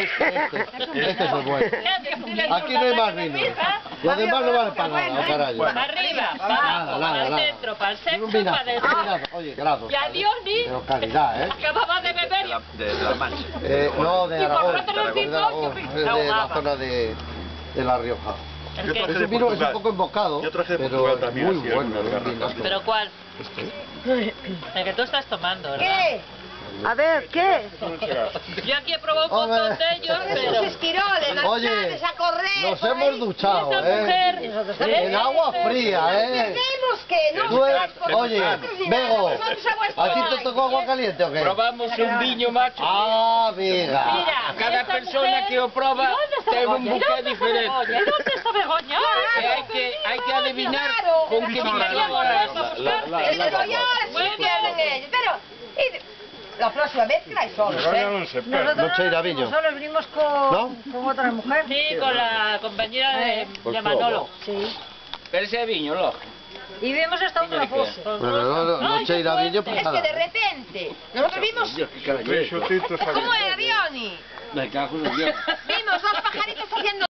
Este es el bueno. Aquí no hay más vino. Los demás no valen para nada, carajo. Para arriba, para el centro, para el sexo, para adentro. Oye, gracias. Y adiós, ni. Pero calidad, ¿eh? Acababa de beber. De la Mancha. No, de Aragón. De De la zona de La Rioja. ¿El qué? Es un vino que es un poco embocado, Yo traje de pero Portugal también, muy así, bueno. algunas garrafas. ¿Pero cuál? El que tú estás tomando, ¿verdad? ¿Qué? A ver, ¿qué? Yo aquí he probado un montón de ellos, pero... Esos esquiroles, las Oye, tardes a correr. nos por hemos ahí. duchado, Esta mujer... En agua fría, Tenemos que, no Tú estás por oye, nosotros ni Bego, nada, nosotros a vuestro ¿a ti te baile. tocó agua caliente o qué? Probamos un viño, macho. Ah, venga. Mira, Cada esta persona mujer- que lo proba ¿Y dónde está tiene un Begoña? ¿Y buque dónde está diferente. Begoña? ¿Y dónde está Begoña? Hay que adivinar Claro. con qué Claro. viño ahora. El de Royal, Muy sí pierden ellos, pero... La próxima vez trae solos, ¿eh? No cheira viño. Nosotros venimos ¿No? con otra mujer. Sí, con la compañera de Manolo. Sí. Pero ese viño, lógico. Y vimos hasta otra pose. Pero no cheira viño, pues Es que de nada. repente, nosotros vimos... ¿Cómo era, Bioni? Me cago en Dios. Vimos dos pajaritos haciendo